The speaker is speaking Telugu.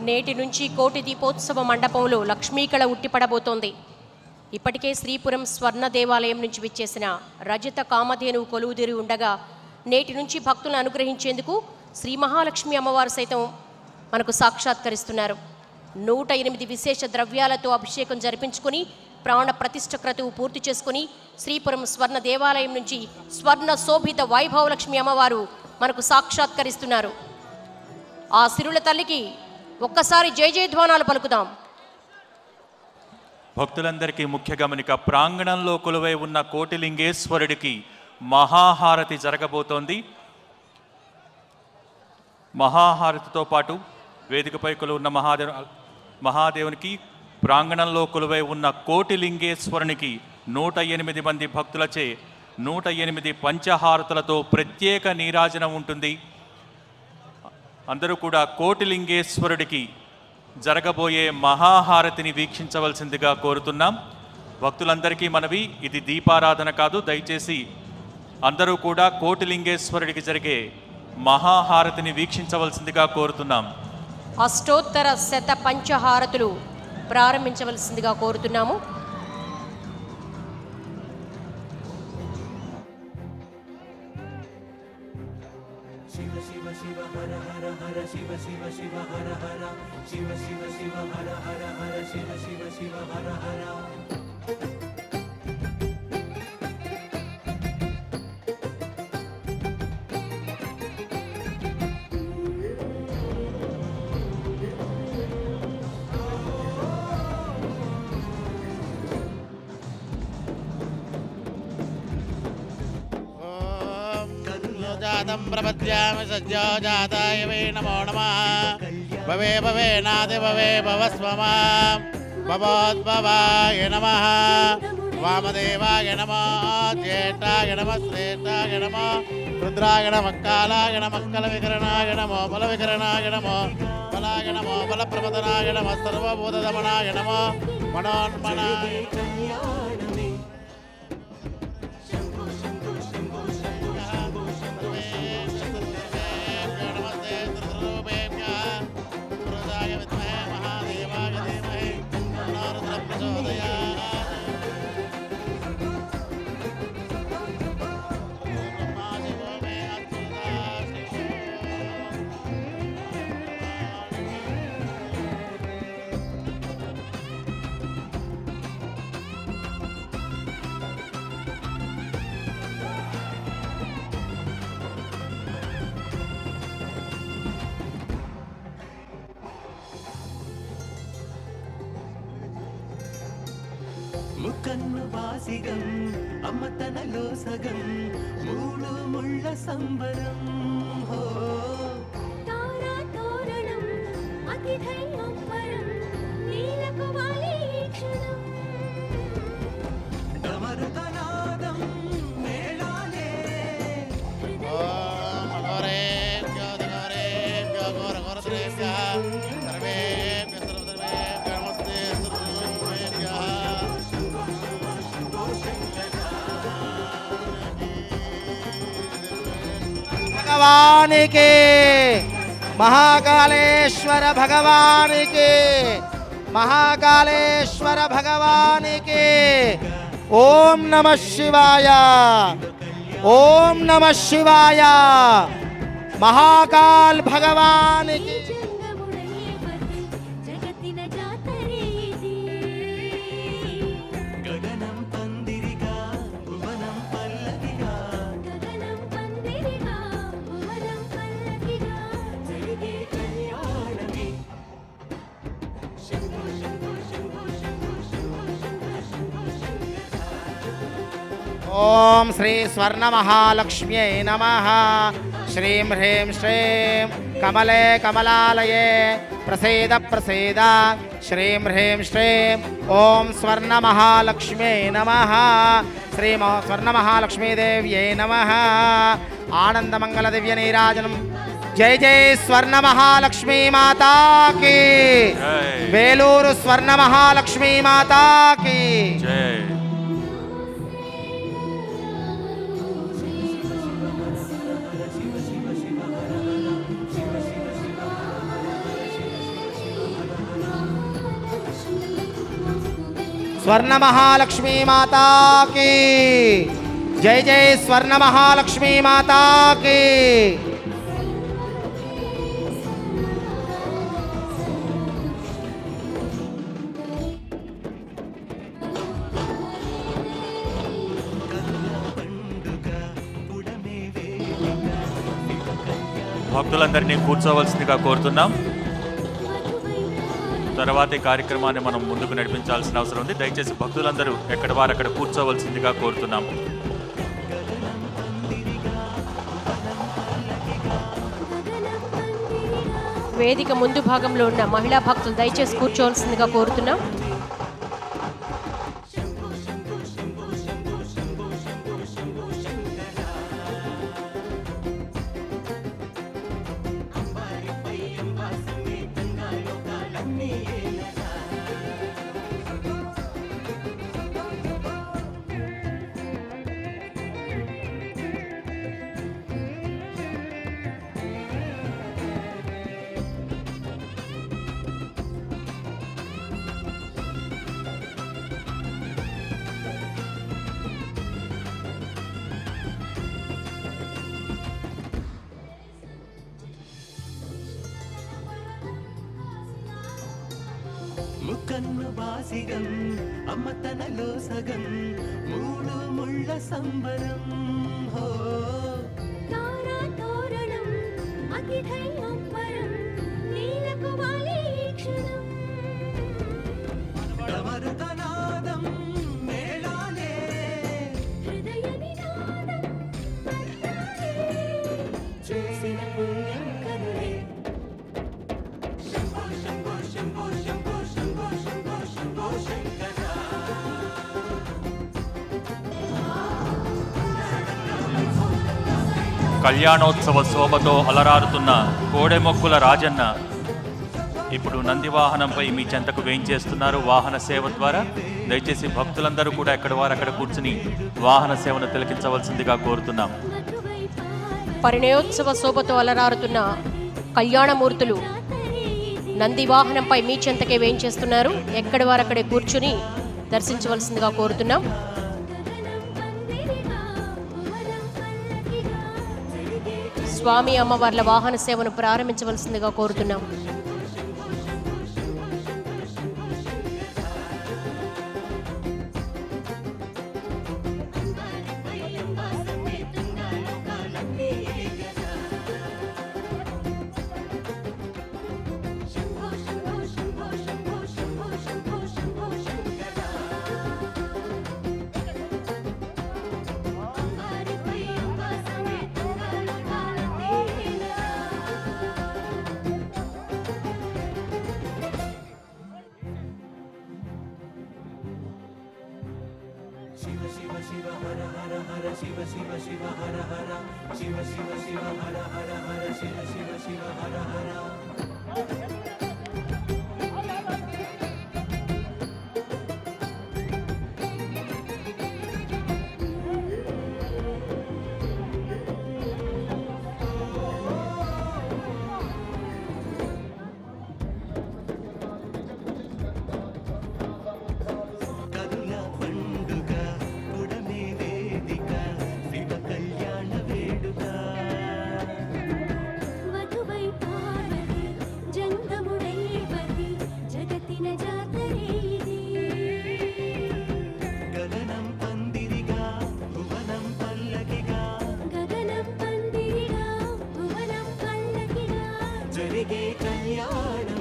నేటి నుంచి కోటి దీపోత్సవ మండపంలో లక్ష్మీకళ ఉట్టిపడబోతోంది. ఇప్పటికే శ్రీపురం స్వర్ణ దేవాలయం నుంచి విచ్చేసిన రజత కామధేను కొలువుదీరి ఉండగా నేటి నుంచి భక్తులను అనుగ్రహించేందుకు శ్రీ మహాలక్ష్మి అమ్మవారు సైతం మనకు సాక్షాత్కరిస్తున్నారు. 108 విశేష ద్రవ్యాలతో అభిషేకం జరిపించుకుని ప్రాణ ప్రతిష్ఠ క్రతువు పూర్తి చేసుకుని శ్రీపురం స్వర్ణ దేవాలయం నుంచి స్వర్ణ శోభిత వైభవలక్ష్మి అమ్మవారు మనకు సాక్షాత్కరిస్తున్నారు. ఆ సిరుల తల్లికి ఒక్కసారి జయ జయధ్వానాలు పలుకుదాం. భక్తులందరికీ ముఖ్య గమనిక, ప్రాంగణంలో కొలువై ఉన్న కోటిలింగేశ్వరుడికి మహాహారతి జరగబోతోంది. మహాహారతితో పాటు వేదికపై కొలువున్న మహాదేవునికి ప్రాంగణంలో కొలువై ఉన్న కోటిలింగేశ్వరునికి 108 మంది భక్తులచే 108 పంచహారతులతో ప్రత్యేక నీరాజనం ఉంటుంది. అందరూ కూడా కోటిలింగేశ్వరుడికి జరగబోయే మహాహారతిని వీక్షించవలసిందిగా కోరుతున్నాం. భక్తులందరికీ మనవి, ఇది దీపారాధన కాదు. దయచేసి అందరూ కూడా కోటిలింగేశ్వరుడికి జరిగే మహాహారతిని వీక్షించవలసిందిగా కోరుతున్నాం. అష్టోత్తర శత పంచహారతులు ప్రారంభించవలసిందిగా కోరుతున్నాము. శివ శివ శివ హర హర హర శివ శివ శివ హర హర శివ శివ శివ హర హర హర శివ శివ శివ హర హర. जातं प्रपद्यामि सज्जो जाताय वै नमो नमः. भवे भवे नादि भवे भवस्व मां भवोद्भवाय नमः. वामदेवाय नमः, ज्येष्ठाय नमः, श्रेष्ठाय नमः, रुद्राय नमः, कालाय नमः, कलविकरणाय नमः, बलविकरणाय नमः, बलाय नमः, बलप्रमदनाय नमः, सर्वभूतदमनाय नमः, मनोन्मनाय ముకన్ను వాసిగం అమ్మతనలో సగం మూడు ముళ్ళ సంబరం హో తారా తోరణం అతిథైవం పరం నీలకు వాలి క్షణం డమరుతనాదం మేళాలే మనోరే జ్యోతిగోరే జ్యోగోర గోరద్రేస్య సర్వే సర్వే నమస్తే భగవానికి మహాకాళేశ్వర భగవానికి మహాకాళేశ్వర భగవానికి ఓం నమః శివాయ ఓం నమః శివాయ మహాకాల్ భగవానికి జగతిన జాతరే ఇది గగనం పందిరిగా భువనం పల్లకిగా గగనం పందిరిగా భువనం పల్లకిగా జరిగే కళ్యాణమి. శంభో శంభో శంభో శంభో శంభో శంభో శంభో శంభో. ఓం శ్రీ స్వర్ణ మహాలక్ష్మ్యై నమః. శ్రీం హ్రీం శ్రీం కమలే కమలాలయే ప్రసీద ప్రసీద. శ్రీం హ్రీం శ్రీం ఓం స్వర్ణ మహాలక్ష్మ్యై నమః. శ్రీ స్వర్ణ మహాలక్ష్మీదేవ్యై నమః. ఆనందమంగళ దివ్య నీరాజనం. జై జై స్వర్ణ మహాలక్ష్మీ మాతాకి. వేలూరు స్వర్ణ మహాలక్ష్మీ మాతాకి జై. స్వర్ణ మహాలక్ష్మీ మాతాకి జై జై స్వర్ణ మహాలక్ష్మీ మాతాకి. భక్తులందరినీ కూర్చోవలసిందిగా కోరుతున్నాం. తర్వాతి కార్యక్రమాన్ని మనం ముందుకు నడిపించాల్సిన అవసరం ఉంది. దయచేసి భక్తులందరూ ఎక్కడ వారు అక్కడ కూర్చోవలసిందిగా కోరుతున్నాం. వేదిక ముందు భాగంలో ఉన్న మహిళా భక్తులు దయచేసి కూర్చోవలసిందిగా కోరుతున్నాం. ముక్కన్ను బాసిగం అమ్మ తనలో సగం మూడు ముళ్ళ సంబరం హో తారా తోరణం అతిథైవం పరం నీలకు వాలి క్షణం ప్రవరుతనాదం మేళాలే హృదయ నినాదం పట్టాలే చేసిన పుణ్యం కరుణే శంభో శంభో శంభో శంభో శంభో శంభో శంభో శంకర. కళ్యాణోత్సవ శోభతో అలరారుతున్న కోడెమొక్కుల రాజన్న ఇప్పుడు నందివాహనంపై మీ చెంతకు వేయించేస్తున్నారు వాహన సేవ ద్వారా. దయచేసి భక్తులందరూ కూడా ఎక్కడ వారు అక్కడ కూర్చుని వాహన సేవను తిలకించవలసిందిగా కోరుతున్నాం. పరిణయోత్సవ శోభతో అలరారుతున్న కళ్యాణమూర్తులు నంది వాహనంపై మీ చెంతకే వేయించేస్తున్నారు. ఎక్కడి వారు అక్కడే కూర్చుని దర్శించవలసిందిగా కోరుతున్నాం. స్వామి అమ్మవార్ల వాహన సేవను ప్రారంభించవలసిందిగా కోరుతున్నాం. శంభో శంభో శంభో శంభో శంభో శంభో శంభో శంకర అంబారిపై అంబ సమేతంగా లోకాలనేలా శివ శివ శివ హర హర హర శివ శివ శివ హర హర శివ శివ శివ హర హర హర శివ శివ శివ హర హర. కదుల పండుగ పుడమే వేదిక శివ కళ్యాణ వేడుక వధువై పాడది జంగముడైవది జగతిన జాతరే ఇది గగనం పందిరిగా భువనం పల్లకిగా గగనం పందిరిగా భువనం పల్లకిగా జరిగే కళ్యాణం